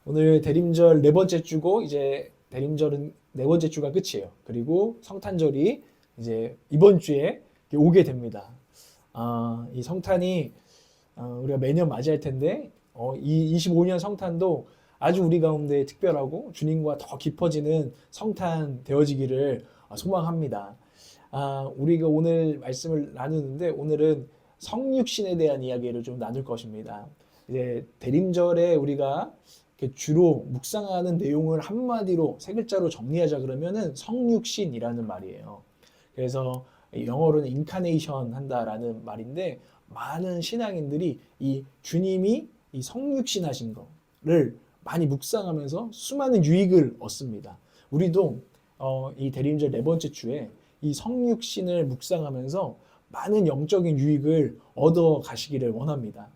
오늘 대림절 네 번째 주고 이제 대림절은 네 번째 주가 끝이에요. 그리고 성탄절이 이제 이번 주에 오게 됩니다. 이 성탄이 우리가 매년 맞이할 텐데 이 25년 성탄도 아주 우리 가운데 특별하고 주님과 더 깊어지는 성탄 되어지기를 소망합니다. 우리가 오늘 말씀을 나누는데 오늘은 성육신에 대한 이야기를 좀 나눌 것입니다. 이제 대림절에 우리가 주로 묵상하는 내용을 한마디로 세 글자로 정리하자 그러면은 성육신이라는 말이에요. 그래서 영어로는 인카네이션 한다라는 말인데 많은 신앙인들이 이 주님이 이 성육신 하신 거를 많이 묵상하면서 수많은 유익을 얻습니다. 우리도 이 대림절 네 번째 주에 이 성육신을 묵상하면서 많은 영적인 유익을 얻어 가시기를 원합니다.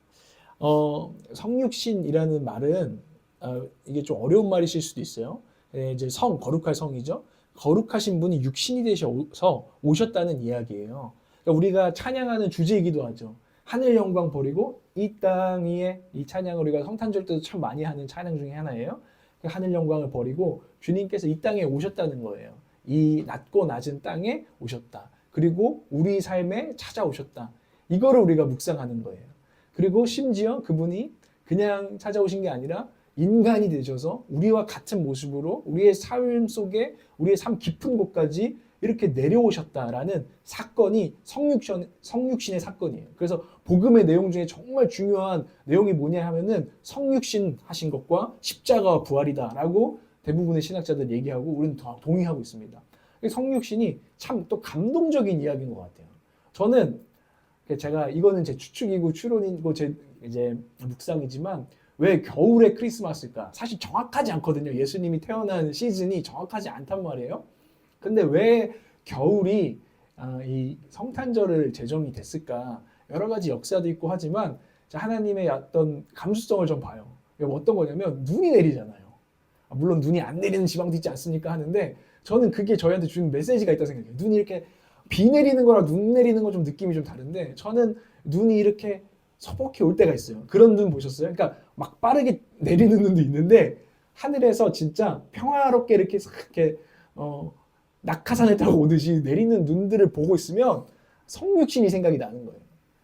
성육신이라는 말은 이게 좀 어려운 말이실 수도 있어요. 이제 거룩할 성이죠. 거룩하신 분이 육신이 되셔서 오셨다는 이야기예요. 그러니까 우리가 찬양하는 주제이기도 하죠. 하늘 영광 버리고 이 땅 위에 이 찬양을 우리가 성탄절 때도 참 많이 하는 찬양 중에 하나예요. 하늘 영광을 버리고 주님께서 이 땅에 오셨다는 거예요. 이 낮고 낮은 땅에 오셨다. 그리고 우리 삶에 찾아오셨다. 이거를 우리가 묵상하는 거예요. 그리고 심지어 그분이 그냥 찾아오신 게 아니라 인간이 되셔서 우리와 같은 모습으로 우리의 삶 속에 우리의 삶 깊은 곳까지 이렇게 내려오셨다라는 사건이 성육신의 사건이에요. 그래서 복음의 내용 중에 정말 중요한 내용이 뭐냐 하면은 성육신 하신 것과 십자가와 부활이다라고 대부분의 신학자들 얘기하고 우리는 다 동의하고 있습니다. 성육신이 참 또 감동적인 이야기인 것 같아요. 저는 제가 이거는 제 추측이고 추론이고 제 이제 묵상이지만 왜 겨울에 크리스마스일까? 사실 정확하지 않거든요. 예수님이 태어난 시즌이 정확하지 않단 말이에요. 근데 왜 겨울이 이 성탄절을 제정이 됐을까? 여러 가지 역사도 있고 하지만 하나님의 어떤 감수성을 좀 봐요. 어떤 거냐면 눈이 내리잖아요. 물론 눈이 안 내리는 지방도 있지 않습니까? 하는데 저는 그게 저희한테 주는 메시지가 있다고 생각해요. 눈이 이렇게 비 내리는 거랑 눈 내리는 거 좀 느낌이 좀 다른데 저는 눈이 이렇게 서먹히 올 때가 있어요. 그런 눈 보셨어요? 그러니까 막 빠르게 내리는 눈도 있는데 하늘에서 진짜 평화롭게 이렇게 낙하산을 타고 오듯이 내리는 눈들을 보고 있으면 성육신이 생각이 나는 거예요.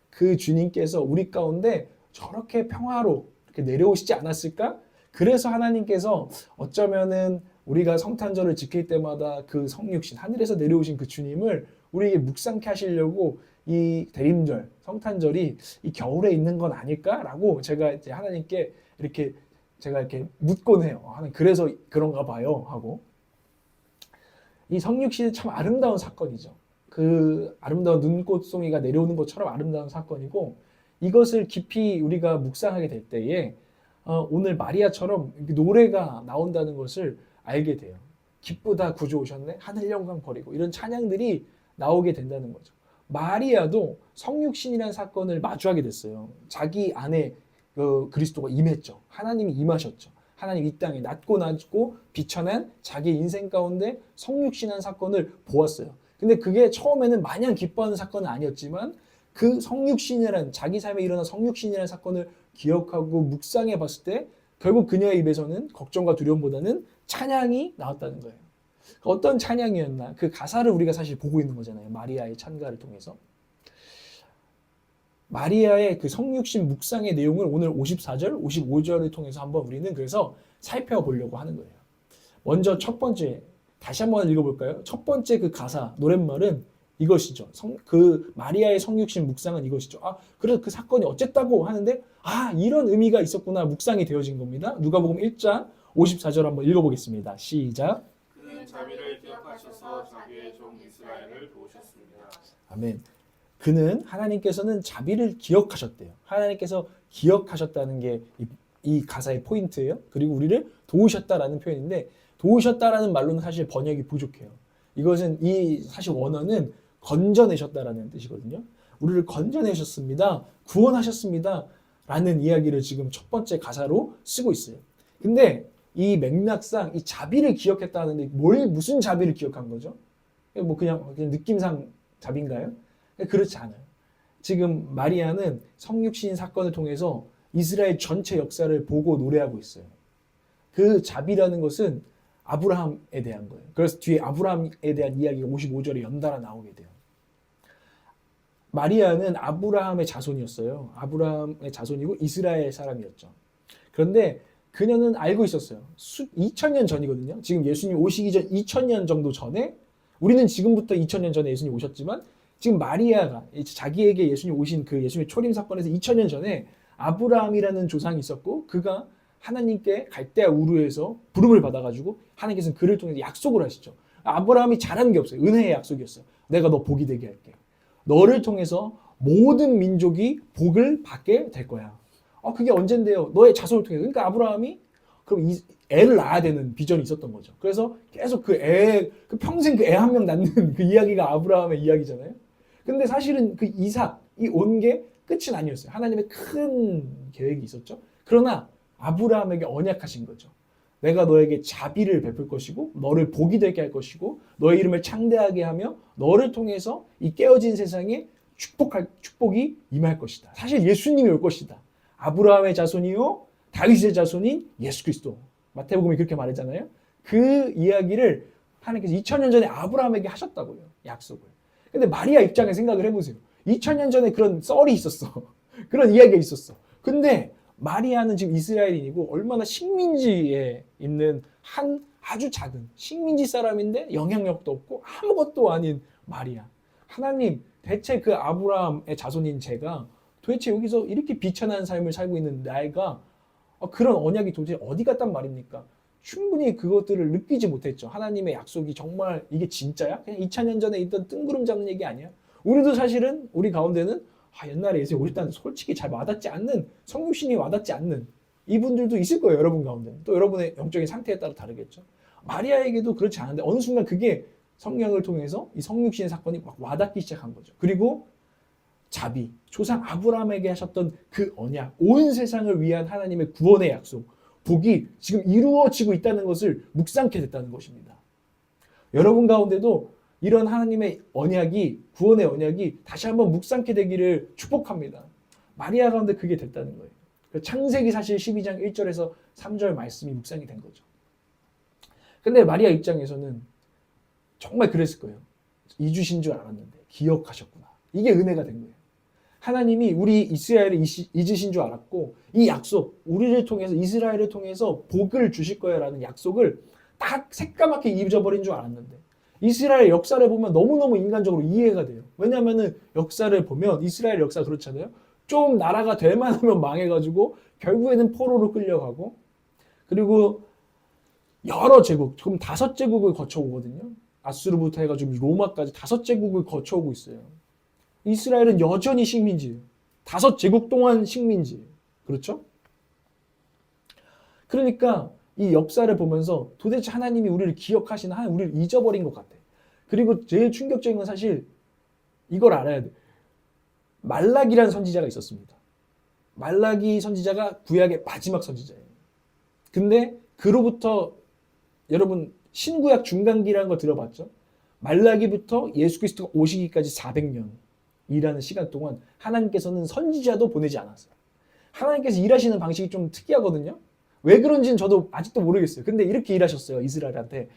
그 주님께서 우리 가운데 저렇게 평화로 이렇게 내려오시지 않았을까? 그래서 하나님께서 어쩌면은 우리가 성탄절을 지킬 때마다 그 성육신, 하늘에서 내려오신 그 주님을 우리에게 묵상케 하시려고 이 대림절, 성탄절이 이 겨울에 있는 건 아닐까라고 제가 이제 하나님께 이렇게 제가 이렇게 묻곤 해요. 하나님 그래서 그런가 봐요 하고. 이 성육신은 참 아름다운 사건이죠. 그 아름다운 눈꽃송이가 내려오는 것처럼 아름다운 사건이고 이것을 깊이 우리가 묵상하게 될 때에 오늘 마리아처럼 노래가 나온다는 것을 알게 돼요. 기쁘다 구주 오셨네 하늘 영광 버리고 이런 찬양들이 나오게 된다는 거죠. 마리아도 성육신이라는 사건을 마주하게 됐어요. 자기 안에 그리스도가 임했죠. 하나님이 임하셨죠. 하나님 이 땅에 낮고 비천한 자기 인생 가운데 성육신한 사건을 보았어요. 근데 그게 처음에는 마냥 기뻐하는 사건은 아니었지만 그 성육신이라는 자기 삶에 일어난 성육신이라는 사건을 기억하고 묵상해 봤을 때 결국 그녀의 입에서는 걱정과 두려움보다는 찬양이 나왔다는 거예요. 어떤 찬양이었나? 그 가사를 우리가 사실 보고 있는 거잖아요. 마리아의 찬가를 통해서. 마리아의 그 성육신 묵상의 내용을 오늘 54절, 55절을 통해서 한번 우리는 그래서 살펴보려고 하는 거예요. 먼저 첫 번째, 다시 한번 읽어볼까요? 첫 번째 그 가사, 노랫말은 이것이죠. 그 마리아의 성육신 묵상은 이것이죠. 그래서 그 사건이 어쨌다고 하는데, 이런 의미가 있었구나. 묵상이 되어진 겁니다. 누가복음 1장 54절 한번 읽어보겠습니다. 시작. 그는 자비를 기억하셔서 자기의 종 이스라엘을 도우셨습니다. 아멘. 그는 하나님께서는 자비를 기억하셨대요. 하나님께서 기억하셨다는 게 이 가사의 포인트예요. 그리고 우리를 도우셨다라는 표현인데 도우셨다라는 말로는 사실 번역이 부족해요. 이것은 이 사실 원어는 건져내셨다라는 뜻이거든요. 우리를 건져내셨습니다. 구원하셨습니다. 라는 이야기를 지금 첫 번째 가사로 쓰고 있어요. 근데 이 맥락상 이 자비를 기억했다는데 무슨 자비를 기억한 거죠? 뭐 그냥 느낌상 자비인가요? 그렇지 않아요. 지금 마리아는 성육신 사건을 통해서 이스라엘 전체 역사를 보고 노래하고 있어요. 그 자비라는 것은 아브라함에 대한 거예요. 그래서 뒤에 아브라함에 대한 이야기가 55절에 연달아 나오게 돼요. 마리아는 아브라함의 자손이었어요. 아브라함의 자손이고 이스라엘 사람이었죠. 그런데 그녀는 알고 있었어요. 2000년 전이거든요. 지금 예수님 오시기 전 2000년 정도 전에, 우리는 지금부터 2000년 전에 예수님 오셨지만 지금 마리아가 자기에게 예수님 오신 그 예수님의 초림 사건에서 2000년 전에 아브라함이라는 조상이 있었고, 그가 하나님께 갈대아 우르에서 부름을 받아가지고 하나님께서는 그를 통해서 약속을 하시죠. 아브라함이 잘하는 게 없어요. 은혜의 약속이었어요. 내가 너 복이 되게 할게. 너를 통해서 모든 민족이 복을 받게 될 거야. 그게 언젠데요? 너의 자손을 통해서. 그러니까 아브라함이 그럼 애를 낳아야 되는 비전이 있었던 거죠. 그래서 계속 평생 그 애 한 명 낳는 그 이야기가 아브라함의 이야기잖아요. 근데 사실은 그 이삭이 온 게 끝은 아니었어요. 하나님의 큰 계획이 있었죠. 그러나 아브라함에게 언약하신 거죠. 내가 너에게 자비를 베풀 것이고 너를 복이 되게 할 것이고 너의 이름을 창대하게 하며 너를 통해서 이 깨어진 세상에 축복이 임할 것이다. 사실 예수님이 올 것이다. 아브라함의 자손이요 다윗의 자손인 예수 그리스도. 마태복음이 그렇게 말했잖아요. 그 이야기를 하나님께서 2000년 전에 아브라함에게 하셨다고요. 약속을. 근데 마리아 입장에 생각을 해보세요. 2000년 전에 그런 썰이 있었어. 그런 이야기가 있었어. 근데 마리아는 지금 이스라엘인이고 얼마나 식민지에 있는 한 아주 작은 식민지 사람인데 영향력도 없고 아무것도 아닌 마리아. 하나님, 대체 그 아브라함의 자손인 제가 도대체 여기서 이렇게 비천한 삶을 살고 있는 나이가 그런 언약이 도대체 어디 갔단 말입니까? 충분히 그것들을 느끼지 못했죠. 하나님의 약속이 정말 이게 진짜야? 그냥 2000년 전에 있던 뜬구름 잡는 얘기 아니야? 우리도 사실은 우리 가운데는 옛날에 예수님 오셨다는데 솔직히 잘 와닿지 않는, 성육신이 와닿지 않는 이분들도 있을 거예요. 여러분 가운데. 또 여러분의 영적인 상태에 따라 다르겠죠. 마리아에게도 그렇지 않은데 어느 순간 그게 성령을 통해서 이 성육신의 사건이 막 와닿기 시작한 거죠. 그리고 자비, 조상 아브라함에게 하셨던 그 언약, 온 세상을 위한 하나님의 구원의 약속, 복이 지금 이루어지고 있다는 것을 묵상케 됐다는 것입니다. 여러분 가운데도 이런 하나님의 언약이, 구원의 언약이 다시 한번 묵상케 되기를 축복합니다. 마리아 가운데 그게 됐다는 거예요. 창세기 사실 12장 1절에서 3절 말씀이 묵상이 된 거죠. 근데 마리아 입장에서는 정말 그랬을 거예요. 잊으신 줄 알았는데 기억하셨구나. 이게 은혜가 된 거예요. 하나님이 우리 이스라엘을 잊으신 줄 알았고 이 약속, 우리를 통해서 이스라엘을 통해서 복을 주실 거야라는 약속을 딱 새까맣게 잊어버린 줄 알았는데 이스라엘 역사를 보면 너무너무 인간적으로 이해가 돼요. 왜냐하면 역사를 보면 이스라엘 역사 그렇잖아요. 좀 나라가 될 만하면 망해가지고 결국에는 포로로 끌려가고 그리고 여러 제국, 지금 5제국을 거쳐오거든요. 아수르부터 해가지고 로마까지 5제국을 거쳐오고 있어요. 이스라엘은 여전히 식민지예요. 5제국 동안 식민지예요. 그렇죠? 그러니까 이 역사를 보면서 도대체 하나님이 우리를 기억하시나, 하나님 우리를 잊어버린 것 같아. 그리고 제일 충격적인 건 사실 이걸 알아야 돼. 말라기라는 선지자가 있었습니다. 말라기 선지자가 구약의 마지막 선지자예요. 근데 그로부터 여러분 신구약 중간기라는 거 들어봤죠? 말라기부터 예수 그리스도가 오시기까지 400년이라는 시간 동안 하나님께서는 선지자도 보내지 않았어요. 하나님께서 일하시는 방식이 좀 특이하거든요. 왜 그런지는 저도 아직도 모르겠어요. 근데 이렇게 일하셨어요. 이스라엘한테.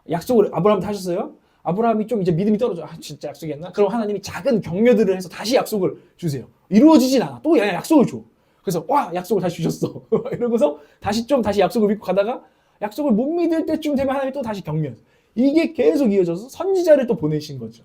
약속을 아브라함한테 하셨어요. 아브라함이 좀 이제 믿음이 떨어져. 진짜 약속이었나? 그럼 하나님이 작은 격려들을 해서 다시 약속을 주세요. 이루어지진 않아. 또 약속을 줘. 그래서 약속을 다시 주셨어. 이러고서 다시 약속을 믿고 가다가 약속을 못 믿을 때쯤 되면 하나님이 또 다시 격려. 이게 계속 이어져서 선지자를 또 보내신 거죠.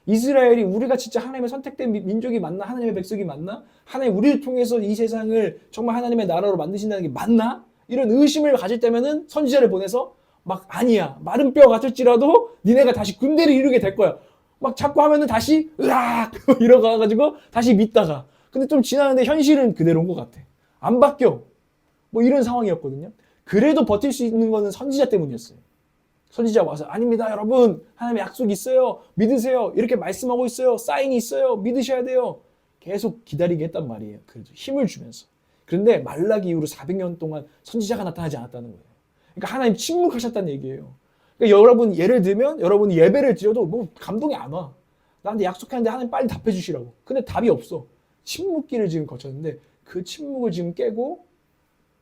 이스라엘이 우리가 진짜 하나님의 선택된 민족이 맞나? 하나님의 백성이 맞나? 하나님 우리를 통해서 이 세상을 정말 하나님의 나라로 만드신다는 게 맞나? 이런 의심을 가질 때면은 선지자를 보내서 막 아니야. 마른 뼈 같을지라도 니네가 다시 군대를 이루게 될 거야. 막 자꾸 하면은 다시 으악 이러가가지고 다시 믿다가 근데 좀 지나는데 현실은 그대로인 것 같아. 안 바뀌어. 뭐 이런 상황이었거든요. 그래도 버틸 수 있는 거는 선지자 때문이었어요. 선지자 와서 아닙니다 여러분 하나님의 약속이 있어요. 믿으세요. 이렇게 말씀하고 있어요. 사인이 있어요. 믿으셔야 돼요. 계속 기다리게 했단 말이에요. 그래도 힘을 주면서. 그런데 말라기 이후로 400년 동안 선지자가 나타나지 않았다는 거예요. 그러니까 하나님 침묵하셨다는 얘기예요. 그러니까 여러분 예를 들면 여러분이 예배를 드려도 뭐 감동이 안 와. 나한테 약속하는데 하나님 빨리 답해 주시라고. 근데 답이 없어. 침묵기를 지금 거쳤는데 그 침묵을 지금 깨고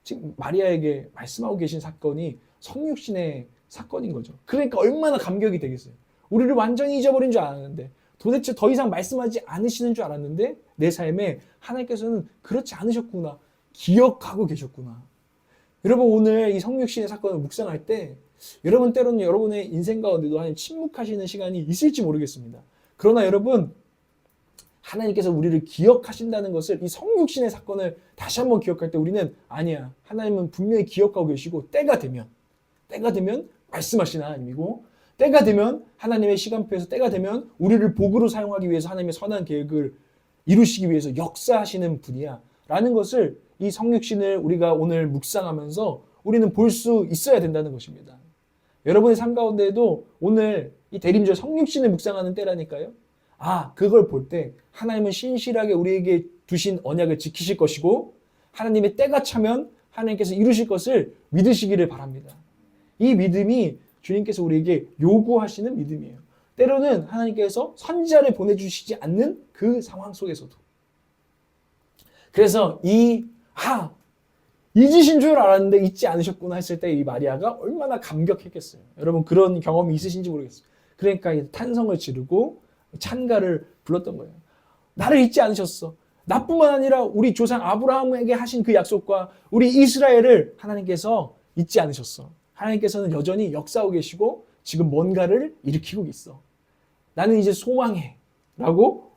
지금 마리아에게 말씀하고 계신 사건이 성육신의 사건인 거죠. 그러니까 얼마나 감격이 되겠어요. 우리를 완전히 잊어버린 줄 알았는데, 도대체 더 이상 말씀하지 않으시는 줄 알았는데 내 삶에 하나님께서는 그렇지 않으셨구나, 기억하고 계셨구나. 여러분, 오늘 이 성육신의 사건을 묵상할 때 여러분 때로는 여러분의 인생 가운데도 하나님 침묵하시는 시간이 있을지 모르겠습니다. 그러나 여러분, 하나님께서 우리를 기억하신다는 것을, 이 성육신의 사건을 다시 한번 기억할 때 우리는 아니야, 하나님은 분명히 기억하고 계시고 때가 되면 말씀하시는 하나님이고, 때가 되면 하나님의 시간표에서 때가 되면 우리를 복으로 사용하기 위해서 하나님의 선한 계획을 이루시기 위해서 역사하시는 분이야 라는 것을, 이 성육신을 우리가 오늘 묵상하면서 우리는 볼 수 있어야 된다는 것입니다. 여러분의 삶 가운데에도 오늘 이 대림절 성육신을 묵상하는 때라니까요. 그걸 볼 때 하나님은 신실하게 우리에게 두신 언약을 지키실 것이고, 하나님의 때가 차면 하나님께서 이루실 것을 믿으시기를 바랍니다. 이 믿음이 주님께서 우리에게 요구하시는 믿음이에요. 때로는 하나님께서 선지자를 보내주시지 않는 그 상황 속에서도. 그래서 잊으신 줄 알았는데 잊지 않으셨구나 했을 때 이 마리아가 얼마나 감격했겠어요. 여러분, 그런 경험이 있으신지 모르겠어요. 그러니까 탄성을 지르고 찬가를 불렀던 거예요. 나를 잊지 않으셨어. 나뿐만 아니라 우리 조상 아브라함에게 하신 그 약속과 우리 이스라엘을 하나님께서 잊지 않으셨어. 하나님께서는 여전히 역사하고 계시고 지금 뭔가를 일으키고 있어. 나는 이제 소망해 라고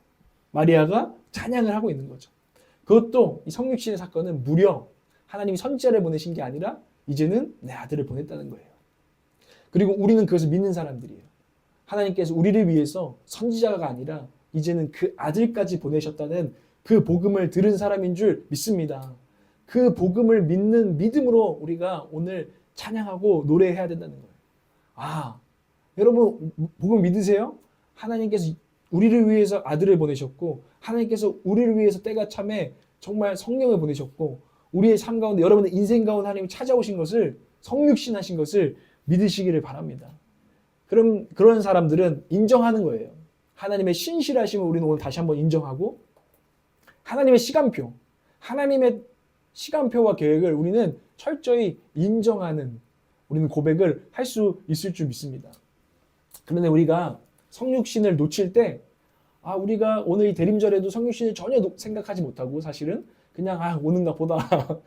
마리아가 찬양을 하고 있는 거죠. 그것도 이 성육신의 사건은 무려 하나님이 선지자를 보내신 게 아니라 이제는 내 아들을 보냈다는 거예요. 그리고 우리는 그것을 믿는 사람들이에요. 하나님께서 우리를 위해서 선지자가 아니라 이제는 그 아들까지 보내셨다는 그 복음을 들은 사람인 줄 믿습니다. 그 복음을 믿는 믿음으로 우리가 오늘 찬양하고 노래해야 된다는 거예요. 여러분, 복음 믿으세요? 하나님께서 우리를 위해서 아들을 보내셨고, 하나님께서 우리를 위해서 때가 참에 정말 성령을 보내셨고, 우리의 삶 가운데, 여러분의 인생 가운데 하나님이 찾아오신 것을, 성육신 하신 것을 믿으시기를 바랍니다. 그럼 그런 사람들은 인정하는 거예요. 하나님의 신실하심을 우리는 오늘 다시 한번 인정하고, 하나님의 시간표와 계획을 우리는 철저히 인정하는, 우리는 고백을 할 수 있을 줄 믿습니다. 그런데 우리가 성육신을 놓칠 때, 우리가 오늘 이 대림절에도 성육신을 전혀 생각하지 못하고 사실은 그냥 오는가 보다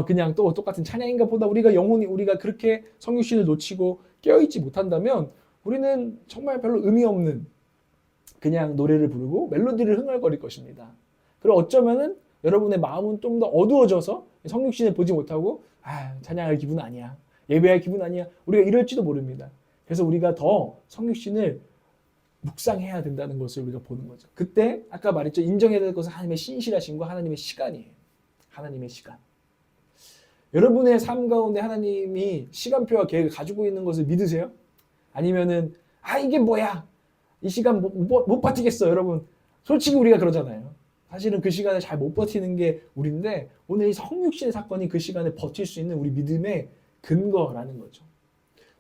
그냥 또 똑같은 찬양인가 보다, 우리가 그렇게 성육신을 놓치고 깨어있지 못한다면 우리는 정말 별로 의미 없는 그냥 노래를 부르고 멜로디를 흥얼거릴 것입니다. 그리고 어쩌면은 여러분의 마음은 좀 더 어두워져서 성육신을 보지 못하고 찬양할 기분 아니야, 예배할 기분 아니야, 우리가 이럴지도 모릅니다. 그래서 우리가 더 성육신을 묵상해야 된다는 것을 우리가 보는 거죠. 그때 아까 말했죠. 인정해야 될 것은 하나님의 신실하심과 하나님의 시간이에요. 하나님의 시간. 여러분의 삶 가운데 하나님이 시간표와 계획을 가지고 있는 것을 믿으세요? 아니면은 이게 뭐야, 이 시간 못 버티겠어. 여러분, 솔직히 우리가 그러잖아요. 사실은 그 시간을 잘 못 버티는 게 우리인데, 오늘 이 성육신의 사건이 그 시간을 버틸 수 있는 우리 믿음의 근거라는 거죠.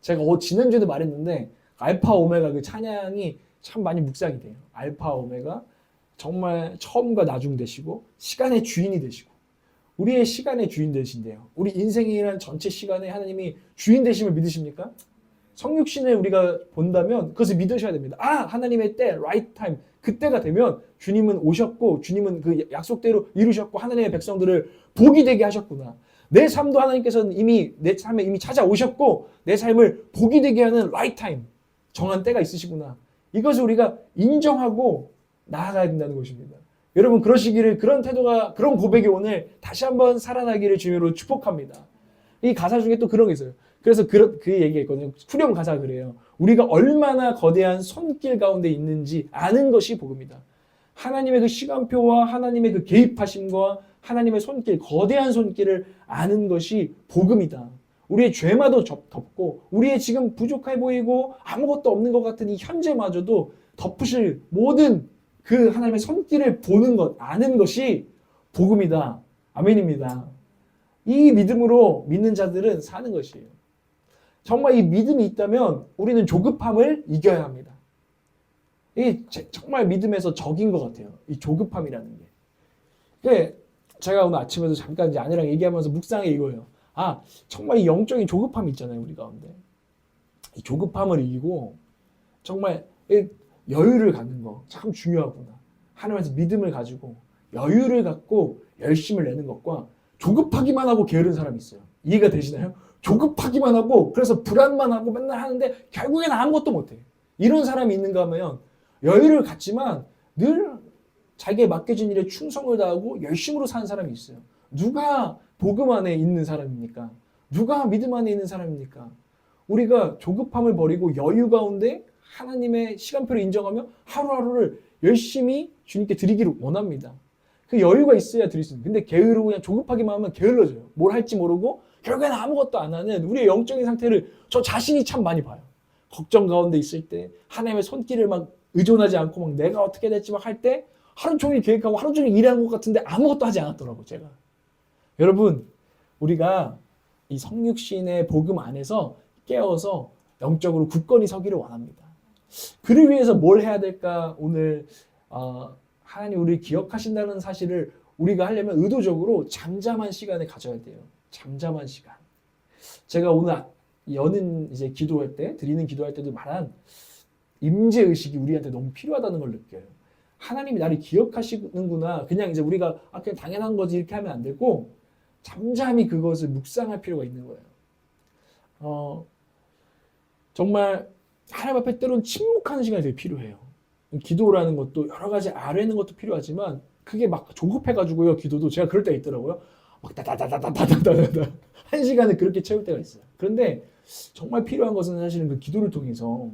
제가 지난주에도 말했는데 알파 오메가 그 찬양이 참 많이 묵상이 돼요. 알파 오메가, 정말 처음과 나중 되시고 시간의 주인이 되시고 우리의 시간의 주인 되신대요. 우리 인생이란 전체 시간에 하나님이 주인 되심을 믿으십니까? 성육신을 우리가 본다면 그것을 믿으셔야 됩니다. 하나님의 때, right time, 그때가 되면 주님은 오셨고 주님은 그 약속대로 이루셨고 하나님의 백성들을 복이 되게 하셨구나. 내 삶도 하나님께서는 내 삶에 이미 찾아오셨고 내 삶을 복이 되게 하는 right time, 정한 때가 있으시구나. 이것을 우리가 인정하고 나아가야 된다는 것입니다. 여러분, 그러시기를, 그런 태도가, 그런 고백이 오늘 다시 한번 살아나기를 주님으로 축복합니다. 이 가사 중에 또 그런 게 있어요. 그래서 그 얘기했거든요. 후렴 가사 그래요. 우리가 얼마나 거대한 손길 가운데 있는지 아는 것이 복음이다. 하나님의 그 시간표와 하나님의 그 개입하심과 하나님의 손길, 거대한 손길을 아는 것이 복음이다. 우리의 죄마도 덮고 우리의 지금 부족해 보이고 아무것도 없는 것 같은 이 현재마저도 덮으실 모든 그 하나님의 손길을 보는 것, 아는 것이 복음이다. 아멘입니다. 이 믿음으로 믿는 자들은 사는 것이에요. 정말 이 믿음이 있다면 우리는 조급함을 이겨야 합니다. 이게 정말 믿음에서 적인 것 같아요. 이 조급함이라는 게. 제가 오늘 아침에도 잠깐 이제 아내랑 얘기하면서 묵상해 이거예요. 아, 정말 이 영적인 조급함이 있잖아요, 우리 가운데. 이 조급함을 이기고 정말 이 여유를 갖는 거 참 중요하구나. 하나님께서 믿음을 가지고 여유를 갖고 열심을 내는 것과 조급하기만 하고 게으른 사람이 있어요. 이해가 되시나요? 조급하기만 하고 그래서 불안만 하고 맨날 하는데 결국엔 아무것도 못해. 이런 사람이 있는가 하면 여유를 갖지만 늘 자기에 맡겨진 일에 충성을 다하고 열심으로 사는 사람이 있어요. 누가 복음 안에 있는 사람입니까? 누가 믿음 안에 있는 사람입니까? 우리가 조급함을 버리고 여유 가운데 하나님의 시간표를 인정하며 하루하루를 열심히 주님께 드리기를 원합니다. 그 여유가 있어야 드릴 수 있는. 근데 게으르고 그냥 조급하기만 하면 게을러져요. 뭘 할지 모르고 결국에는 아무것도 안 하는 우리의 영적인 상태를 저 자신이 참 많이 봐요. 걱정 가운데 있을 때 하나님의 손길을 막 의존하지 않고 막 내가 어떻게 될지 막 할 때 하루 종일 계획하고 하루 종일 일한 것 같은데 아무것도 하지 않았더라고 제가. 여러분 우리가 이 성육신의 복음 안에서 깨어서 영적으로 굳건히 서기를 원합니다. 그를 위해서 뭘 해야 될까? 오늘 하나님 우리를 기억하신다는 사실을 우리가 하려면 의도적으로 잠잠한 시간을 가져야 돼요. 잠잠한 시간. 제가 오늘 여는 이제 기도할 때, 드리는 기도할 때도 말한 임재 의식이 우리한테 너무 필요하다는 걸 느껴요. 하나님이 나를 기억하시는구나. 그냥 이제 우리가 그냥 당연한 거지 이렇게 하면 안 되고 잠잠히 그것을 묵상할 필요가 있는 거예요. 정말 하나님 앞에 때로는 침묵하는 시간이 되게 필요해요. 기도라는 것도 여러 가지 아뢰는 것도 필요하지만 그게 막 조급해가지고요. 기도도 제가 그럴 때가 있더라고요. 막 다다다다다다다다다 한 시간을 그렇게 채울 때가 있어요. 그런데 정말 필요한 것은 사실은 그 기도를 통해서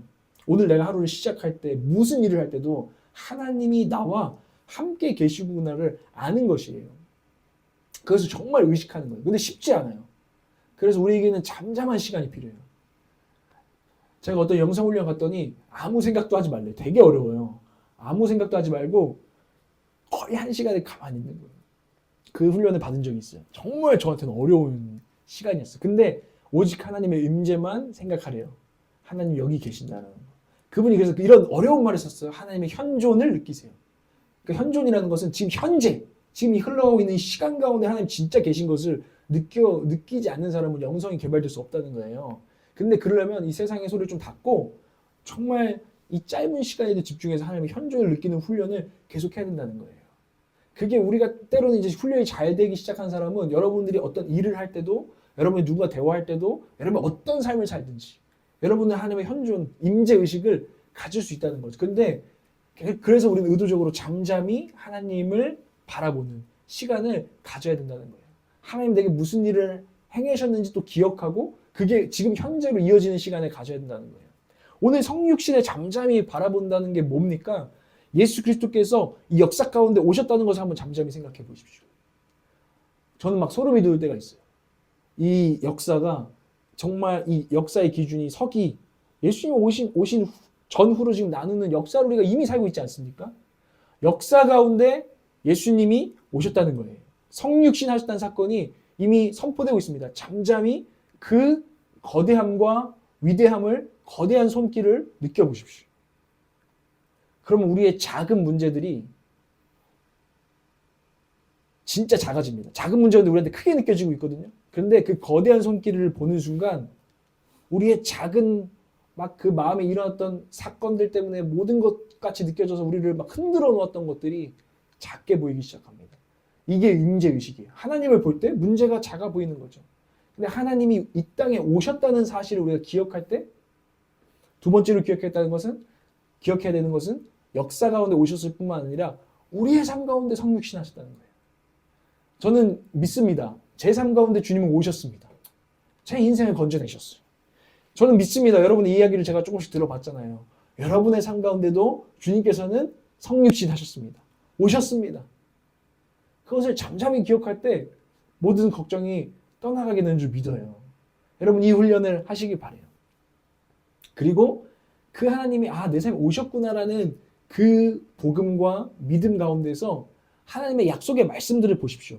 오늘 내가 하루를 시작할 때 무슨 일을 할 때도 하나님이 나와 함께 계시구나를 아는 것이에요. 그것을 정말 의식하는 거예요. 근데 쉽지 않아요. 그래서 우리에게는 잠잠한 시간이 필요해요. 제가 어떤 영상 훈련 갔더니 아무 생각도 하지 말래요. 되게 어려워요. 아무 생각도 하지 말고 거의 한 시간을 가만히 있는 거예요. 그 훈련을 받은 적이 있어요. 정말 저한테는 어려운 시간이었어요. 근데 오직 하나님의 임재만 생각하래요. 하나님 여기 계신다는 거. 그분이 그래서 이런 어려운 말을 썼어요. 하나님의 현존을 느끼세요. 그 현존이라는 것은 지금 현재, 지금 이 흘러가고 있는 시간 가운데 하나님 진짜 계신 것을 느끼지 않는 사람은 영성이 개발될 수 없다는 거예요. 근데 그러려면 이 세상의 소리를 좀 닫고 정말 이 짧은 시간에도 집중해서 하나님의 현존을 느끼는 훈련을 계속해야 된다는 거예요. 그게 우리가 때로는 이제 훈련이 잘 되기 시작한 사람은 여러분들이 어떤 일을 할 때도 여러분이 누구와 대화할 때도 여러분 어떤 삶을 살든지 여러분은 하나님의 현존, 임재의식을 가질 수 있다는 거죠. 근데 그래서 우리는 의도적으로 잠잠히 하나님을 바라보는 시간을 가져야 된다는 거예요. 하나님 내게 무슨 일을 행하셨는지 또 기억하고 그게 지금 현재로 이어지는 시간을 가져야 된다는 거예요. 오늘 성육신에 잠잠히 바라본다는 게 뭡니까? 예수 그리스도께서 이 역사 가운데 오셨다는 것을 한번 잠잠히 생각해 보십시오. 저는 막 소름이 돋을 때가 있어요. 이 역사가 정말 이 역사의 기준이 서기 예수님 오신 전후로 지금 나누는 역사를 우리가 이미 살고 있지 않습니까? 역사 가운데 예수님이 오셨다는 거예요. 성육신 하셨다는 사건이 이미 선포되고 있습니다. 잠잠히 그 거대함과 위대함을 거대한 손길을 느껴보십시오. 그러면 우리의 작은 문제들이 진짜 작아집니다. 작은 문제인데 우리한테 크게 느껴지고 있거든요. 그런데 그 거대한 손길을 보는 순간 우리의 작은 막 그 마음에 일어났던 사건들 때문에 모든 것 같이 느껴져서 우리를 막 흔들어 놓았던 것들이 작게 보이기 시작합니다. 이게 임재의식이에요. 하나님을 볼 때 문제가 작아 보이는 거죠. 근데 하나님이 이 땅에 오셨다는 사실을 우리가 기억할 때 두 번째로 기억해야 되는 것은 역사 가운데 오셨을 뿐만 아니라 우리의 삶 가운데 성육신 하셨다는 거예요. 저는 믿습니다. 제 삶 가운데 주님은 오셨습니다. 제 인생을 건져내셨어요. 저는 믿습니다. 여러분의 이야기를 제가 조금씩 들어봤잖아요. 여러분의 삶 가운데도 주님께서는 성육신 하셨습니다. 오셨습니다. 그것을 잠잠히 기억할 때 모든 걱정이 떠나가게 되는 줄 믿어요. 여러분 이 훈련을 하시길 바라요. 그리고 그 하나님이 내 삶에 오셨구나라는 그 복음과 믿음 가운데서 하나님의 약속의 말씀들을 보십시오.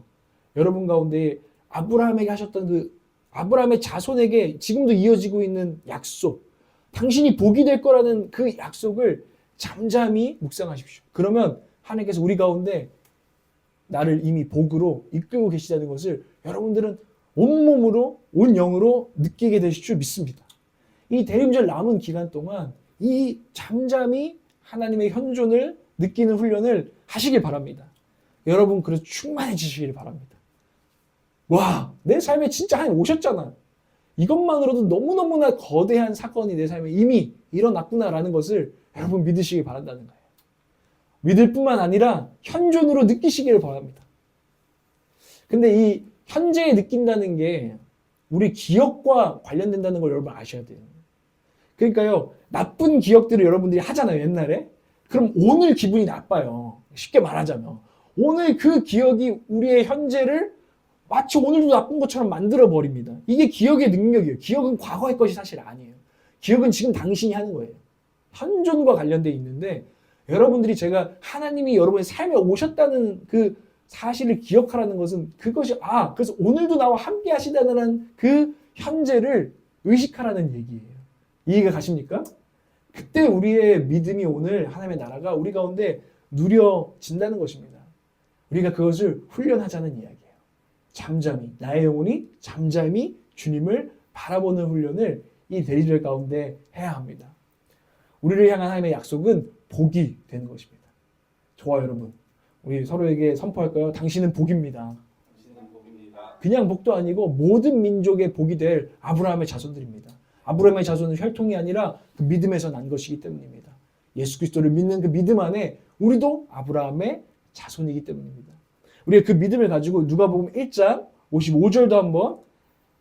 여러분 가운데 아브라함에게 하셨던 그 아브라함의 자손에게 지금도 이어지고 있는 약속, 당신이 복이 될 거라는 그 약속을 잠잠히 묵상하십시오. 그러면 하나님께서 우리 가운데 나를 이미 복으로 이끌고 계시다는 것을 여러분들은 온몸으로 온 영으로 느끼게 되실 줄 믿습니다. 이 대림절 남은 기간 동안 이 잠잠히 하나님의 현존을 느끼는 훈련을 하시길 바랍니다. 여러분 그래서 충만해지시길 바랍니다. 와, 내 삶에 진짜 하나님 오셨잖아. 이것만으로도 너무너무나 거대한 사건이 내 삶에 이미 일어났구나라는 것을 여러분 믿으시길 바란다는 거예요. 믿을 뿐만 아니라 현존으로 느끼시기를 바랍니다. 근데 이 현재에 느낀다는 게 우리 기억과 관련된다는 걸 여러분 아셔야 돼요. 그러니까요, 나쁜 기억들을 여러분들이 하잖아요, 옛날에. 그럼 오늘 기분이 나빠요. 쉽게 말하자면. 오늘 그 기억이 우리의 현재를 마치 오늘도 나쁜 것처럼 만들어버립니다. 이게 기억의 능력이에요. 기억은 과거의 것이 사실 아니에요. 기억은 지금 당신이 하는 거예요. 현존과 관련되어 있는데 여러분들이 제가 하나님이 여러분의 삶에 오셨다는 그 사실을 기억하라는 것은 그것이 그래서 오늘도 나와 함께 하시다는 그 현재를 의식하라는 얘기예요. 이해가 가십니까? 그때 우리의 믿음이 오늘 하나님의 나라가 우리 가운데 누려진다는 것입니다. 우리가 그것을 훈련하자는 이야기예요. 잠잠히 나의 영혼이 잠잠히 주님을 바라보는 훈련을 이 대리절 가운데 해야 합니다. 우리를 향한 하나님의 약속은 복이 되는 것입니다. 저와 여러분, 우리 서로에게 선포할까요? 당신은 복입니다. 당신은 복입니다. 그냥 복도 아니고 모든 민족의 복이 될 아브라함의 자손들입니다. 아브라함의 자손은 혈통이 아니라 그 믿음에서 난 것이기 때문입니다. 예수 그리스도를 믿는 그 믿음 안에 우리도 아브라함의 자손이기 때문입니다. 우리가 그 믿음을 가지고 누가복음 1장 55절도 한번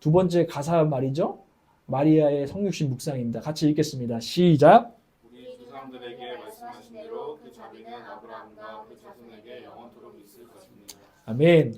두 번째 가사 말이죠. 마리아의 성육신 묵상입니다. 같이 읽겠습니다. 시작. 우리 조상들에게 말씀하신 대로 그 자비는 아브라함과 그 자손에게 영원토록 있을 것입니다. 아멘.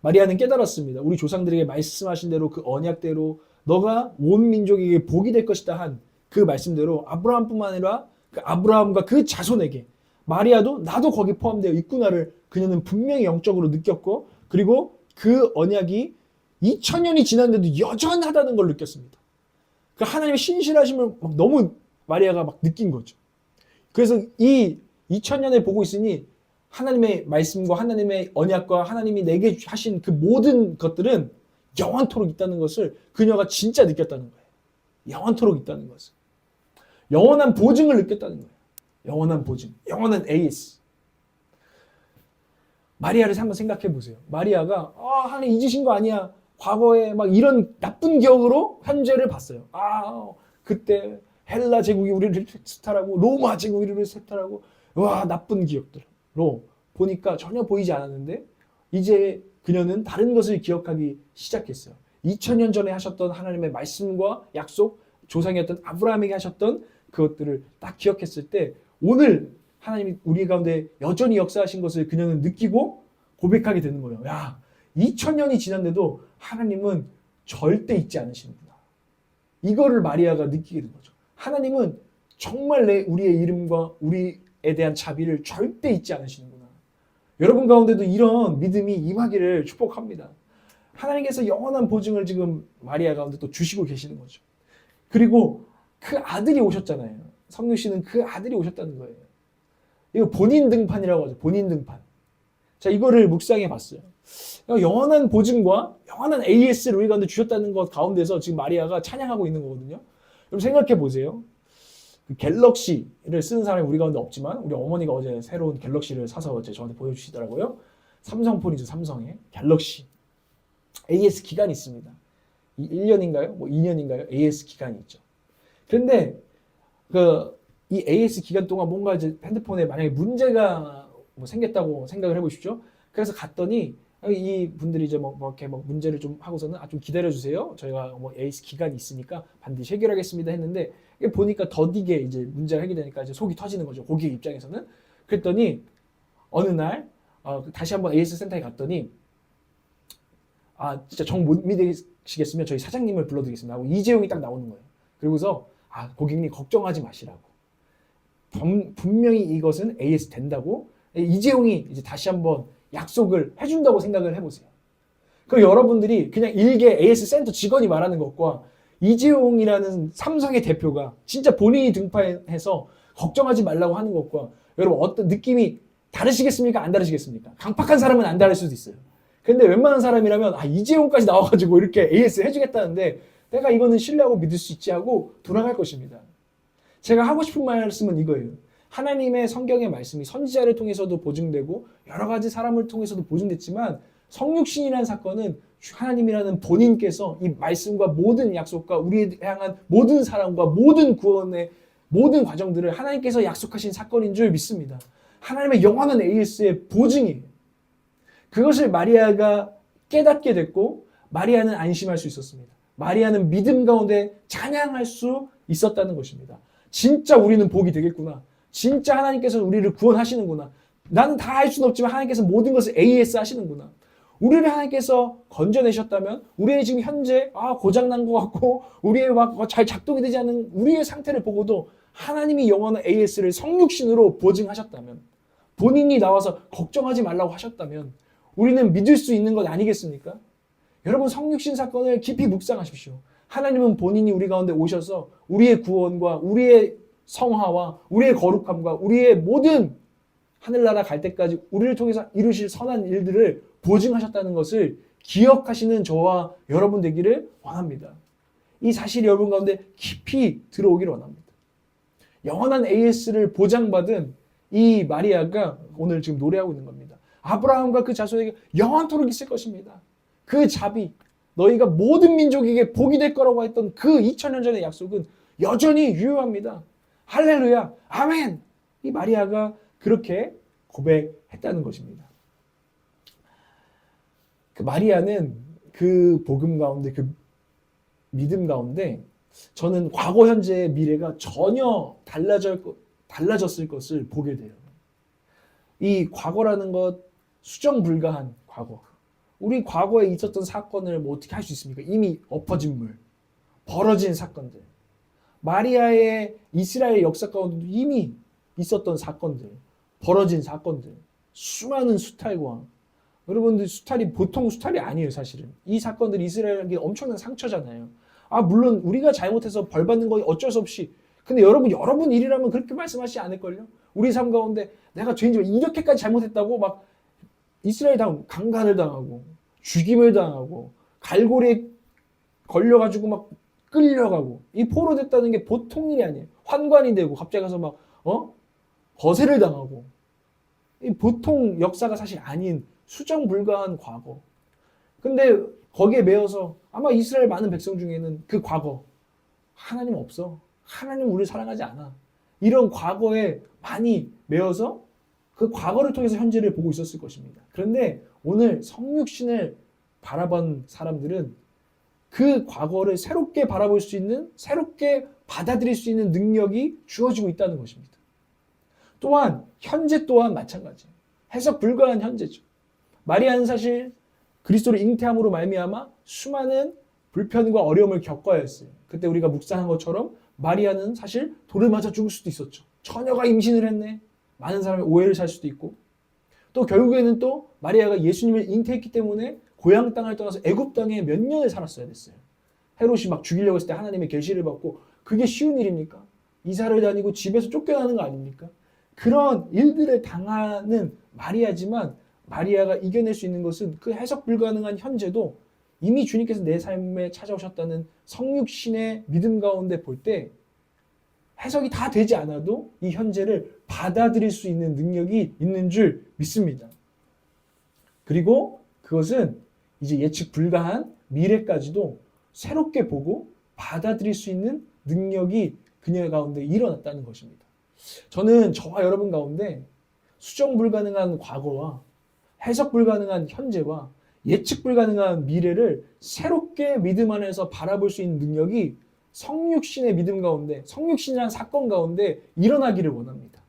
마리아는 깨달았습니다. 우리 조상들에게 말씀하신 대로 그 언약대로 너가 온 민족에게 복이 될 것이다 한 그 말씀대로 아브라함뿐만 아니라 그 아브라함과 그 자손에게 마리아도 나도 거기 포함되어 있구나를 그녀는 분명히 영적으로 느꼈고 그리고 그 언약이 2000년이 지났는데도 여전하다는 걸 느꼈습니다. 그 하나님의 신실하심을 막 너무 마리아가 막 느낀 거죠. 그래서 이 2000년을 보고 있으니 하나님의 말씀과 하나님의 언약과 하나님이 내게 하신 그 모든 것들은 영원토록 있다는 것을 그녀가 진짜 느꼈다는 거예요. 영원토록 있다는 것을. 영원한 보증을 느꼈다는 거예요. 영원한 보증, 영원한 AS. 마리아를 한번 생각해 보세요. 마리아가 하나님 잊으신 거 아니야. 과거에 막 이런 나쁜 기억으로 현재를 봤어요. 그때 헬라 제국이 우리를 수탈하고 로마 제국이 우리를 수탈하고 나쁜 기억들로 보니까 전혀 보이지 않았는데 이제 그녀는 다른 것을 기억하기 시작했어요. 2000년 전에 하셨던 하나님의 말씀과 약속, 조상이었던 아브라함에게 하셨던 그것들을 딱 기억했을 때 오늘 하나님이 우리 가운데 여전히 역사하신 것을 그녀는 느끼고 고백하게 되는 거예요. 2000년이 지났는데도 하나님은 절대 잊지 않으시는구나. 이거를 마리아가 느끼게 된 거죠. 하나님은 정말 우리의 이름과 우리에 대한 자비를 절대 잊지 않으시는구나. 여러분 가운데도 이런 믿음이 임하기를 축복합니다. 하나님께서 영원한 보증을 지금 마리아 가운데 또 주시고 계시는 거죠. 그리고 그 아들이 오셨잖아요. 성육신은 그 아들이 오셨다는 거예요. 이거 본인 등판이라고 하죠. 본인 등판. 자, 이거를 묵상해 봤어요. 영원한 보증과 영원한 AS를 우리 가운데 주셨다는 것 가운데서 지금 마리아가 찬양하고 있는 거거든요. 여러분 생각해 보세요. 그 갤럭시를 쓰는 사람이 우리 가운데 없지만 우리 어머니가 어제 새로운 갤럭시를 사서 어제 저한테 보여주시더라고요. 삼성폰이죠. 삼성의 갤럭시. AS 기간이 있습니다. 1년인가요? 2년인가요? AS 기간이 있죠. 그런데 이 AS 기간 동안 뭔가 이제 핸드폰에 만약에 문제가 생겼다고 생각을 해보십시오. 그래서 갔더니 이 분들이 이제 이렇게 문제를 좀 하고서는 좀 기다려주세요. 저희가 AS 기간이 있으니까 반드시 해결하겠습니다 했는데 보니까 더디게 이제 문제가 해결되니까 이제 속이 터지는 거죠. 고객 입장에서는. 그랬더니 어느 날 다시 한번 AS 센터에 갔더니 진짜 정 못 믿으시겠으면 저희 사장님을 불러드리겠습니다 하고 이재용이 딱 나오는 거예요. 그리고서 고객님 걱정하지 마시라고. 분명히 이것은 AS 된다고 이재용이 이제 다시 한번 약속을 해준다고 생각을 해보세요. 그럼 여러분들이 그냥 일개 AS 센터 직원이 말하는 것과 이재용이라는 삼성의 대표가 진짜 본인이 등판해서 걱정하지 말라고 하는 것과 여러분 어떤 느낌이 다르시겠습니까? 안 다르시겠습니까? 강팍한 사람은 안 다를 수도 있어요. 근데 웬만한 사람이라면 이재용까지 나와가지고 이렇게 AS 해주겠다는데 내가 이거는 신뢰하고 믿을 수 있지 하고 돌아갈 것입니다. 제가 하고 싶은 말씀은 이거예요. 하나님의 성경의 말씀이 선지자를 통해서도 보증되고 여러 가지 사람을 통해서도 보증됐지만 성육신이라는 사건은 하나님이라는 본인께서 이 말씀과 모든 약속과 우리에 향한 모든 사랑과 모든 구원의 모든 과정들을 하나님께서 약속하신 사건인 줄 믿습니다. 하나님의 영원한 AS의 보증이에요. 그것을 마리아가 깨닫게 됐고 마리아는 안심할 수 있었습니다. 마리아는 믿음 가운데 찬양할 수 있었다는 것입니다. 진짜 우리는 복이 되겠구나. 진짜 하나님께서 우리를 구원하시는구나. 나는 다 할 수는 없지만 하나님께서 모든 것을 AS 하시는구나. 우리를 하나님께서 건져내셨다면 우리의 지금 현재 고장난 것 같고 우리의 막 잘 작동이 되지 않는 우리의 상태를 보고도 하나님이 영원한 AS를 성육신으로 보증하셨다면 본인이 나와서 걱정하지 말라고 하셨다면 우리는 믿을 수 있는 것 아니겠습니까? 여러분 성육신 사건을 깊이 묵상하십시오. 하나님은 본인이 우리 가운데 오셔서 우리의 구원과 우리의 성화와 우리의 거룩함과 우리의 모든 하늘나라 갈 때까지 우리를 통해서 이루실 선한 일들을 보증하셨다는 것을 기억하시는 저와 여러분 되기를 원합니다. 이 사실이 여러분 가운데 깊이 들어오기를 원합니다. 영원한 AS를 보장받은 이 마리아가 오늘 지금 노래하고 있는 겁니다. 아브라함과 그 자손에게 영원토록 있을 것입니다. 그 자비, 너희가 모든 민족에게 복이 될 거라고 했던 그 2000년 전의 약속은 여전히 유효합니다. 할렐루야, 아멘. 이 마리아가 그렇게 고백했다는 것입니다. 그 마리아는 그 복음 가운데, 그 믿음 가운데 저는 과거, 현재, 미래가 전혀 달라졌을 것을 보게 돼요. 이 과거라는 것, 수정 불가한 과거. 우리 과거에 있었던 사건을 뭐 어떻게 할 수 있습니까? 이미 엎어진 물, 벌어진 사건들. 마리아의 이스라엘 역사 가운데도 이미 있었던 사건들, 벌어진 사건들, 수많은 수탈과 여러분들 수탈이 보통 수탈이 아니에요, 사실은. 이 사건들이 이스라엘에게 엄청난 상처잖아요. 물론 우리가 잘못해서 벌 받는 건 어쩔 수 없이. 근데 여러분 일이라면 그렇게 말씀하시지 않을걸요? 우리 삶 가운데 내가 죄인지만 이렇게까지 잘못했다고 막 이스라엘 강간을 당하고 죽임을 당하고 갈고리에 걸려가지고 막 끌려가고 이 포로됐다는 게 보통 일이 아니에요. 환관이 되고 갑자기 가서 막 거세를 당하고 이 보통 역사가 사실 아닌 수정 불가한 과거. 근데 거기에 매여서 아마 이스라엘 많은 백성 중에는 그 과거 하나님 없어. 하나님 우리를 사랑하지 않아. 이런 과거에 많이 매여서 그 과거를 통해서 현재를 보고 있었을 것입니다. 그런데 오늘 성육신을 바라본 사람들은 그 과거를 새롭게 바라볼 수 있는, 새롭게 받아들일 수 있는 능력이 주어지고 있다는 것입니다. 또한 현재 또한 마찬가지예요. 해석 불가한 현재죠. 마리아는 사실 그리스도를 잉태함으로 말미암아 수많은 불편과 어려움을 겪어야 했어요. 그때 우리가 묵상한 것처럼 마리아는 사실 돌을 맞아 죽을 수도 있었죠. 처녀가 임신을 했네. 많은 사람의 오해를 살 수도 있고 또 결국에는 또 마리아가 예수님을 잉태했기 때문에 고향 땅을 떠나서 애굽 땅에 몇 년을 살았어야 됐어요. 헤롯이 막 죽이려고 했을 때 하나님의 계시를 받고 그게 쉬운 일입니까? 이사를 다니고 집에서 쫓겨나는 거 아닙니까? 그런 일들을 당하는 마리아지만 마리아가 이겨낼 수 있는 것은 그 해석 불가능한 현재도 이미 주님께서 내 삶에 찾아오셨다는 성육신의 믿음 가운데 볼 때 해석이 다 되지 않아도 이 현재를 받아들일 수 있는 능력이 있는 줄 믿습니다. 그리고 그것은 이제 예측 불가한 미래까지도 새롭게 보고 받아들일 수 있는 능력이 그녀 가운데 일어났다는 것입니다. 저는 저와 여러분 가운데 수정 불가능한 과거와 해석 불가능한 현재와 예측 불가능한 미래를 새롭게 믿음 안에서 바라볼 수 있는 능력이 성육신의 믿음 가운데, 성육신이라는 사건 가운데 일어나기를 원합니다.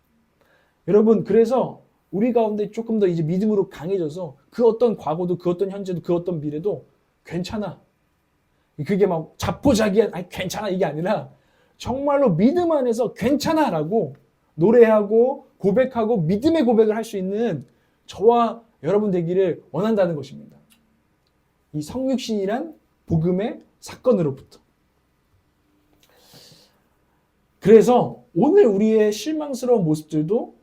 여러분, 그래서 우리 가운데 조금 더 이제 믿음으로 강해져서 그 어떤 과거도 그 어떤 현재도 그 어떤 미래도 괜찮아. 그게 막 자포자기한 괜찮아 이게 아니라 정말로 믿음 안에서 괜찮아라고 노래하고 고백하고 믿음의 고백을 할 수 있는 저와 여러분 되기를 원한다는 것입니다. 이 성육신이란 복음의 사건으로부터. 그래서 오늘 우리의 실망스러운 모습들도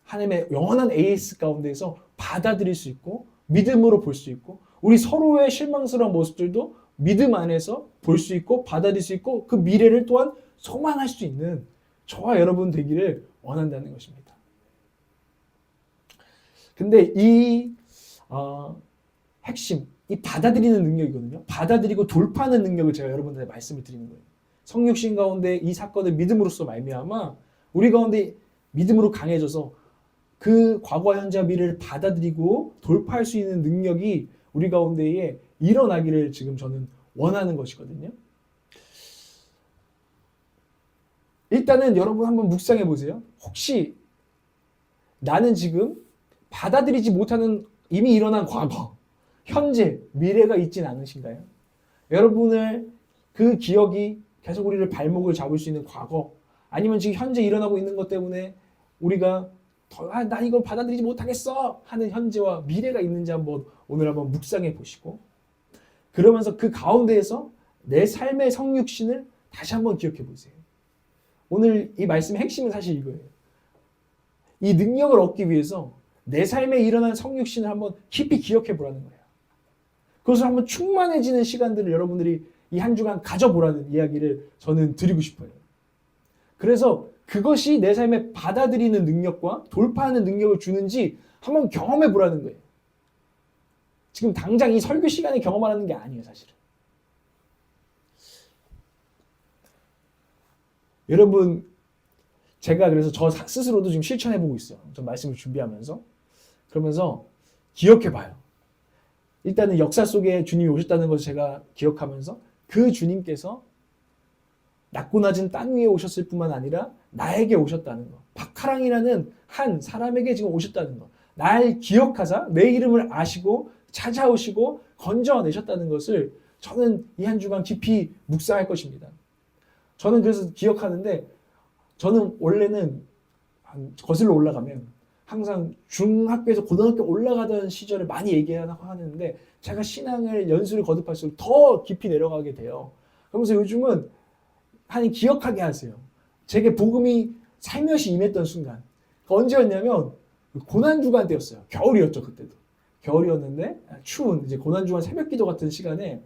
하나님의 영원한 AS 가운데에서 받아들일 수 있고 믿음으로 볼 수 있고 우리 서로의 실망스러운 모습들도 믿음 안에서 볼 수 있고 받아들일 수 있고 그 미래를 또한 소망할 수 있는 저와 여러분 되기를 원한다는 것입니다. 근데 이 핵심, 이 받아들이는 능력이거든요. 받아들이고 돌파하는 능력을 제가 여러분들한테 말씀을 드리는 거예요. 성육신 가운데 이 사건을 믿음으로써 말미암아 우리 가운데 믿음으로 강해져서 그 과거와 현재와 미래를 받아들이고 돌파할 수 있는 능력이 우리 가운데에 일어나기를 지금 저는 원하는 것이거든요. 일단은 여러분 한번 묵상해 보세요. 혹시 나는 지금 받아들이지 못하는 이미 일어난 과거, 현재, 미래가 있진 않으신가요? 여러분을 그 기억이 계속 우리를 발목을 잡을 수 있는 과거, 아니면 지금 현재 일어나고 있는 것 때문에 우리가 나 이걸 받아들이지 못하겠어 하는 현재와 미래가 있는지 오늘 한번 묵상해 보시고 그러면서 그 가운데에서 내 삶의 성육신을 다시 한번 기억해 보세요. 오늘 이 말씀의 핵심은 사실 이거예요. 이 능력을 얻기 위해서 내 삶에 일어난 성육신을 한번 깊이 기억해 보라는 거예요. 그것을 한번 충만해지는 시간들을 여러분들이 이 한 주간 가져보라는 이야기를 저는 드리고 싶어요. 그래서 그것이 내 삶에 받아들이는 능력과 돌파하는 능력을 주는지 한번 경험해 보라는 거예요. 지금 당장 이 설교 시간에 경험하라는 게 아니에요, 사실은. 여러분, 제가 그래서 저 스스로도 지금 실천해 보고 있어요. 저 말씀을 준비하면서. 그러면서 기억해 봐요. 일단은 역사 속에 주님이 오셨다는 것을 제가 기억하면서 그 주님께서 낮고 낮은 땅 위에 오셨을 뿐만 아니라 나에게 오셨다는 것. 박하랑이라는 한 사람에게 지금 오셨다는 것. 날 기억하사 내 이름을 아시고 찾아오시고 건져내셨다는 것을 저는 이 한 주간 깊이 묵상할 것입니다. 저는 그래서 기억하는데 저는 원래는 거슬러 올라가면 항상 중학교에서 고등학교 올라가던 시절을 많이 얘기하고 하는데 제가 신앙을 연수를 거듭할수록 더 깊이 내려가게 돼요. 그러면서 요즘은 하나님 기억하게 하세요. 제게 복음이 살며시 임했던 순간. 언제였냐면 고난주간 때였어요. 겨울이었죠, 그때도. 겨울이었는데 추운 이제 고난주간 새벽기도 같은 시간에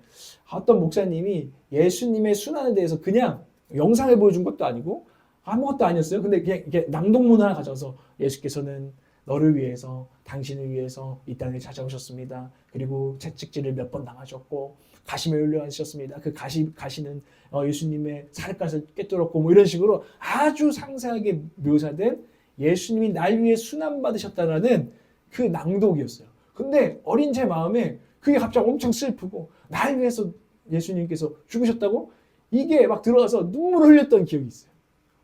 어떤 목사님이 예수님의 순환에 대해서 그냥 영상을 보여준 것도 아니고 아무것도 아니었어요. 근데 그냥 이렇게 낭독문 하나 가져와서 예수께서는 너를 위해서 당신을 위해서 이 땅에 찾아오셨습니다. 그리고 채찍질을 몇 번 당하셨고 가시에 올려앉으셨습니다. 그 가시는 예수님의 살갗을 꿰뚫었고 뭐 이런 식으로 아주 상세하게 묘사된 예수님이 날 위해 순환받으셨다라는 그 낭독이었어요. 근데 어린 제 마음에 그게 갑자기 엄청 슬프고 날 위해서 예수님께서 죽으셨다고 이게 막 들어가서 눈물을 흘렸던 기억이 있어요.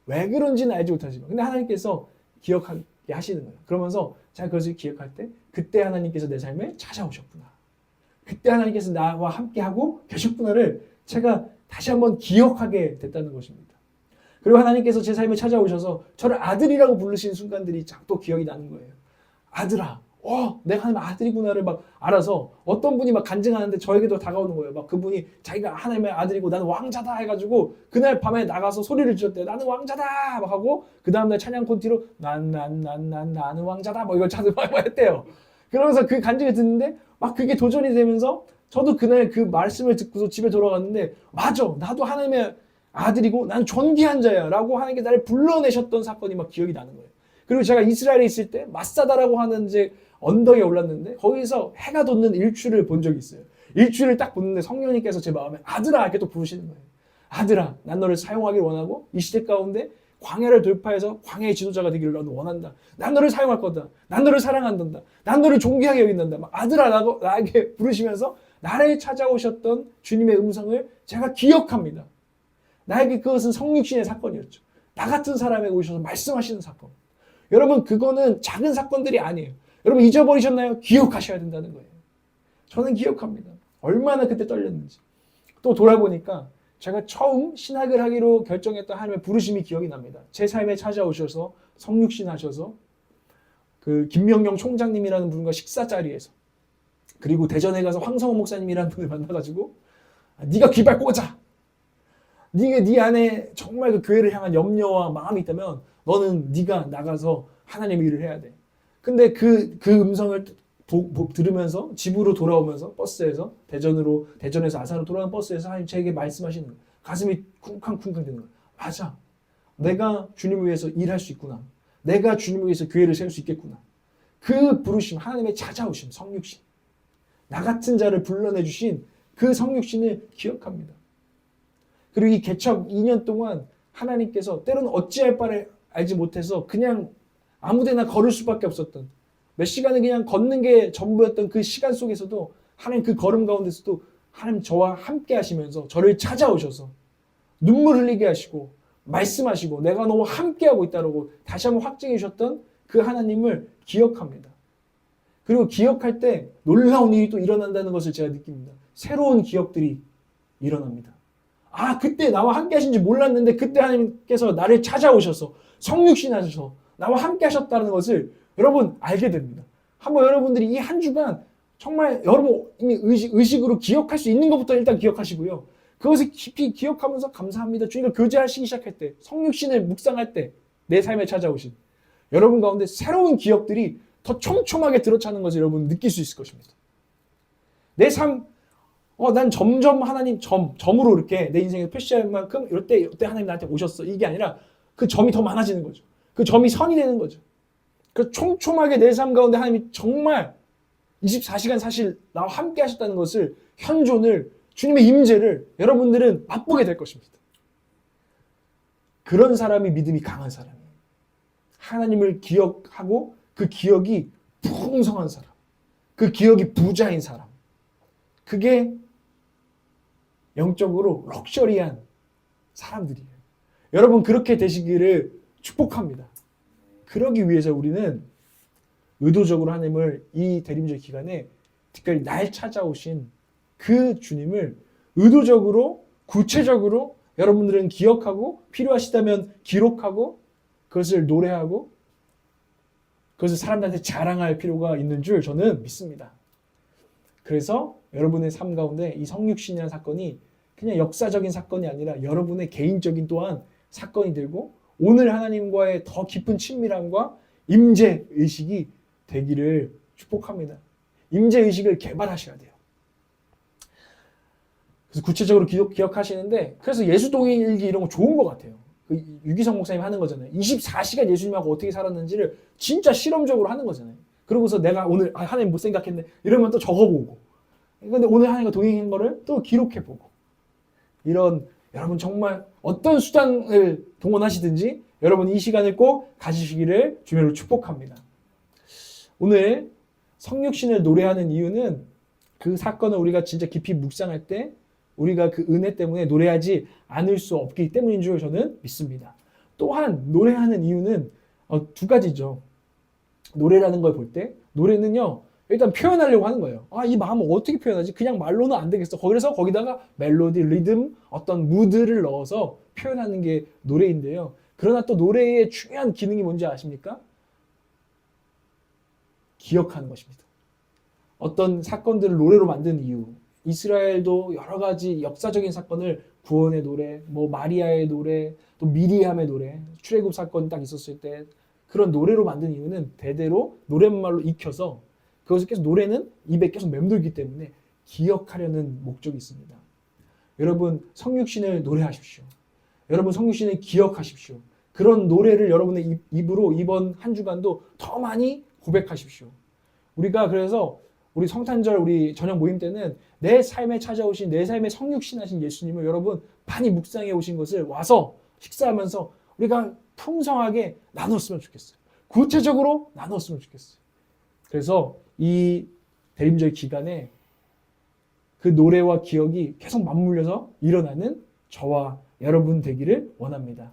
왜 그런지는 알지 못하지만 근데 하나님께서 기억하게 하시는 거예요. 그러면서 제가 그것을 기억할 때 그때 하나님께서 내 삶에 찾아오셨구나. 그때 하나님께서 나와 함께하고 계셨구나를 제가 다시 한번 기억하게 됐다는 것입니다. 그리고 하나님께서 제 삶에 찾아오셔서 저를 아들이라고 부르시는 순간들이 또 기억이 나는 거예요. 아들아, 내가 하나님의 아들이구나를 막 알아서 어떤 분이 막 간증하는데 저에게도 다가오는 거예요. 막 그분이 자기가 하나님의 아들이고 나는 왕자다 해가지고 그날 밤에 나가서 소리를 지었대요. 나는 왕자다 막 하고 그 다음날 찬양 콘티로 나는 왕자다 뭐 이걸 찾아 막 했대요. 그러면서 그 간증을 듣는데 막 그게 도전이 되면서 저도 그날 그 말씀을 듣고서 집에 돌아갔는데 맞아, 나도 하나님의 아들이고 나는 존귀한 자야 라고 하나님께 나를 불러내셨던 사건이 막 기억이 나는 거예요. 그리고 제가 이스라엘에 있을 때 마사다라고 하는 이제 언덕에 올랐는데 거기서 해가 돋는 일출을 본 적이 있어요. 일출을 딱 보는데 성령님께서 제 마음에 아들아 이렇게 또 부르시는 거예요. 아들아, 난 너를 사용하길 원하고 이 시대 가운데 광야를 돌파해서 광야의 지도자가 되기를 너는 원한다. 난 너를 사용할 거다. 난 너를 사랑한단다. 난 너를 존귀하게 여긴단다. 막 아들아 나에게 부르시면서 나를 찾아오셨던 주님의 음성을 제가 기억합니다. 나에게 그것은 성육신의 사건이었죠. 나 같은 사람에게 오셔서 말씀하시는 사건. 여러분 그거는 작은 사건들이 아니에요. 여러분 잊어버리셨나요? 기억하셔야 된다는 거예요. 저는 기억합니다. 얼마나 그때 떨렸는지. 또 돌아보니까 제가 처음 신학을 하기로 결정했던 하나님의 부르심이 기억이 납니다. 제 삶에 찾아오셔서 성육신 하셔서 그 김명영 총장님이라는 분과 식사 자리에서 그리고 대전에 가서 황성호 목사님이라는 분을 만나가지고 네가 귀발 꽂아. 네가 네 안에 정말 그 교회를 향한 염려와 마음이 있다면 너는 네가 나가서 하나님의 일을 해야 돼. 근데 그 음성을 들으면서 집으로 돌아오면서 버스에서 대전에서 아산으로 돌아오는 버스에서 하나님 제게 말씀하시는 거예요. 가슴이 쿵쾅쿵쾅 되는 거예요. 맞아. 내가 주님을 위해서 일할 수 있구나. 내가 주님을 위해서 교회를 세울 수 있겠구나. 그 부르심, 하나님의 찾아오심, 성육신. 나 같은 자를 불러내주신 그 성육신을 기억합니다. 그리고 이 개척 2년 동안 하나님께서 때로는 어찌할 바를 알지 못해서 그냥 아무데나 걸을 수밖에 없었던, 몇 시간을 그냥 걷는 게 전부였던 그 시간 속에서도 하나님 그 걸음 가운데서도 하나님 저와 함께 하시면서 저를 찾아오셔서 눈물 흘리게 하시고 말씀하시고 내가 너와 함께하고 있다고 다시 한번 확증해 주셨던 그 하나님을 기억합니다. 그리고 기억할 때 놀라운 일이 또 일어난다는 것을 제가 느낍니다. 새로운 기억들이 일어납니다. 아, 그때 나와 함께 하신지 몰랐는데 그때 하나님께서 나를 찾아오셔서 성육신 하셔서 나와 함께 하셨다는 것을 여러분 알게 됩니다. 한번 여러분들이 이 한 주간 정말 여러분 이미 의식으로 기억할 수 있는 것부터 일단 기억하시고요. 그것을 깊이 기억하면서 감사합니다. 주님과 교제하시기 시작할 때, 성육신을 묵상할 때 내 삶에 찾아오신 여러분 가운데 새로운 기억들이 더 촘촘하게 들어차는 것을 여러분 느낄 수 있을 것입니다. 내 삶, 난 점점 하나님 점으로 이렇게 내 인생에 표시할 만큼 이때 하나님 나한테 오셨어. 이게 아니라 그 점이 더 많아지는 거죠. 그 점이 선이 되는 거죠. 그 촘촘하게 내 삶 가운데 하나님이 정말 24시간 사실 나와 함께 하셨다는 것을 현존을 주님의 임재를 여러분들은 맛보게 될 것입니다. 그런 사람이 믿음이 강한 사람이에요. 하나님을 기억하고 그 기억이 풍성한 사람. 그 기억이 부자인 사람. 그게 영적으로 럭셔리한 사람들이에요. 여러분 그렇게 되시기를 축복합니다. 그러기 위해서 우리는 의도적으로 하나님을 이 대림절 기간에 특별히 날 찾아오신 그 주님을 의도적으로 구체적으로 여러분들은 기억하고 필요하시다면 기록하고 그것을 노래하고 그것을 사람들한테 자랑할 필요가 있는 줄 저는 믿습니다. 그래서 여러분의 삶 가운데 이 성육신이라는 사건이 그냥 역사적인 사건이 아니라 여러분의 개인적인 또한 사건이 되고 오늘 하나님과의 더 깊은 친밀함과 임재의식이 되기를 축복합니다. 임재의식을 개발하셔야 돼요. 그래서 구체적으로 기억하시는데 그래서 예수동일기 이런 거 좋은 것 같아요. 그 유기성 목사님 하는 거잖아요. 24시간 예수님하고 어떻게 살았는지를 진짜 실험적으로 하는 거잖아요. 그러고서 내가 오늘 하나님 못 생각했네 이러면 또 적어보고 근데 오늘 하나님과 동행한 거를 또 기록해보고 이런 여러분 정말 어떤 수단을 동원하시든지 여러분 이 시간을 꼭 가지시기를 주님으로 축복합니다. 오늘 성육신을 노래하는 이유는 그 사건을 우리가 진짜 깊이 묵상할 때 우리가 그 은혜 때문에 노래하지 않을 수 없기 때문인 줄 저는 믿습니다. 또한 노래하는 이유는 두 가지죠. 노래라는 걸 볼 때 노래는요 일단 표현하려고 하는 거예요. 이 마음을 어떻게 표현하지? 그냥 말로는 안 되겠어. 그래서 거기다가 멜로디, 리듬, 어떤 무드를 넣어서 표현하는 게 노래인데요. 그러나 또 노래의 중요한 기능이 뭔지 아십니까? 기억하는 것입니다. 어떤 사건들을 노래로 만든 이유. 이스라엘도 여러 가지 역사적인 사건을 구원의 노래, 마리아의 노래, 또 미리암의 노래, 출애굽 사건 딱 있었을 때 그런 노래로 만든 이유는 대대로 노랫말로 익혀서 그것을 계속 노래는 입에 계속 맴돌기 때문에 기억하려는 목적이 있습니다. 여러분 성육신을 노래하십시오. 여러분 성육신을 기억하십시오. 그런 노래를 여러분의 입으로 이번 한 주간도 더 많이 고백하십시오. 우리가 그래서 우리 성탄절 우리 저녁 모임 때는 내 삶에 찾아오신 내 삶에 성육신 하신 예수님을 여러분 많이 묵상해 오신 것을 와서 식사하면서 우리가 풍성하게 나눴으면 좋겠어요. 구체적으로 나눴으면 좋겠어요. 그래서 이 대림절 기간에 그 노래와 기억이 계속 맞물려서 일어나는 저와 여러분 되기를 원합니다.